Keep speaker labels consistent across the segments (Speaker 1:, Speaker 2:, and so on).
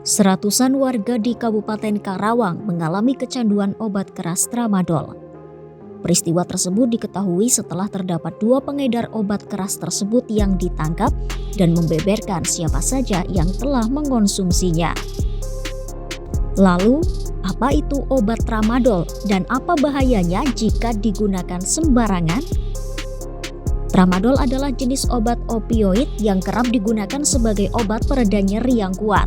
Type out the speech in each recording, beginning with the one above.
Speaker 1: Seratusan warga di Kabupaten Karawang mengalami kecanduan obat keras tramadol. Peristiwa tersebut diketahui setelah terdapat 2 pengedar obat keras tersebut yang ditangkap dan membeberkan siapa saja yang telah mengonsumsinya. Lalu, apa itu obat tramadol dan apa bahayanya jika digunakan sembarangan? Tramadol adalah jenis obat opioid yang kerap digunakan sebagai obat pereda nyeri yang kuat.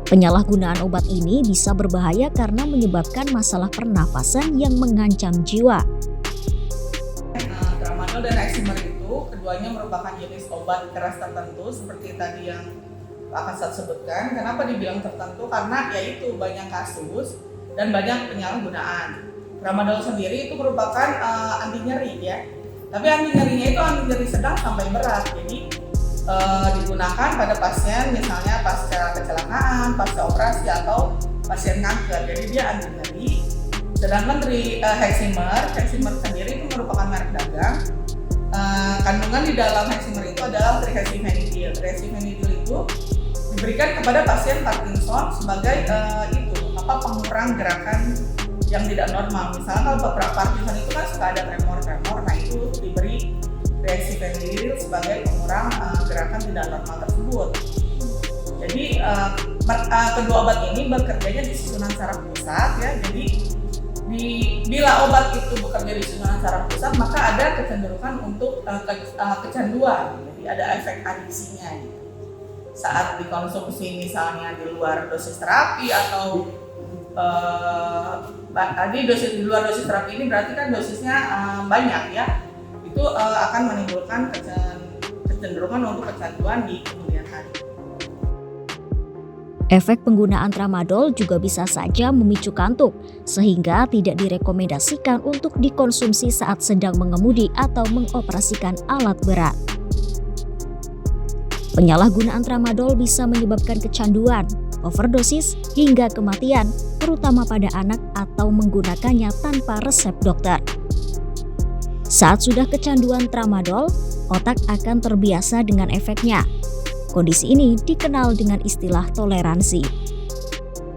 Speaker 1: Penyalahgunaan obat ini bisa berbahaya karena menyebabkan masalah pernafasan yang mengancam jiwa.
Speaker 2: Tramadol dan Eximer itu keduanya merupakan jenis obat keras tertentu seperti tadi yang Pak Kasat sebutkan. Kenapa dibilang tertentu? Karena yaitu banyak kasus dan banyak penyalahgunaan. Tramadol sendiri itu merupakan anti nyeri ya. Tapi anti nyerinya itu anti nyeri sedang sampai berat. Jadi digunakan pada pasien misalnya pasca kecelakaan, pasca operasi atau pasien kanker. Jadi dia anti nyeri. Sedangkan dari Eximer sendiri itu merupakan merek dagang. Kandungan di dalam Eximer itu adalah trihexyphenidyl. Trihexyphenidyl itu diberikan kepada pasien Parkinson sebagai pengurang gerakan yang tidak normal. Misalnya kalau Parkinson itu kan suka ada tremor, nah itu diberi trihexyphenidyl sebagai pengurang gerakan tidak normal tersebut. Jadi kedua obat ini bekerjanya di susunan saraf pusat ya. Jadi bila obat itu bekerja di susunan saraf pusat maka ada kecenderungan untuk kecanduan. Jadi ada efek adiksinya gitu. Saat dikonsumsi misalnya di luar dosis terapi atau di luar dosis terapi ini berarti kan dosisnya banyak ya. Itu akan menimbulkan kecenderungan untuk kecanduan di kemudian hari.
Speaker 1: Efek penggunaan tramadol juga bisa saja memicu kantuk, sehingga tidak direkomendasikan untuk dikonsumsi saat sedang mengemudi atau mengoperasikan alat berat. Penyalahgunaan tramadol bisa menyebabkan kecanduan, overdosis, hingga kematian, terutama pada anak atau menggunakannya tanpa resep dokter. Saat sudah kecanduan tramadol, otak akan terbiasa dengan efeknya. Kondisi ini dikenal dengan istilah toleransi.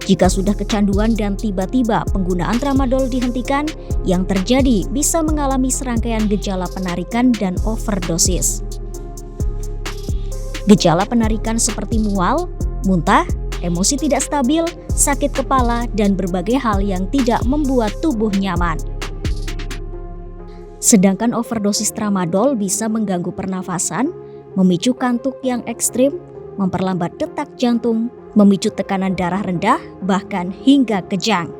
Speaker 1: Jika sudah kecanduan dan tiba-tiba penggunaan tramadol dihentikan, yang terjadi bisa mengalami serangkaian gejala penarikan dan overdosis. Gejala penarikan seperti mual, muntah, emosi tidak stabil, sakit kepala, dan berbagai hal yang tidak membuat tubuh nyaman. Sedangkan overdosis tramadol bisa mengganggu pernafasan, memicu kantuk yang ekstrim, memperlambat detak jantung, memicu tekanan darah rendah, bahkan hingga kejang.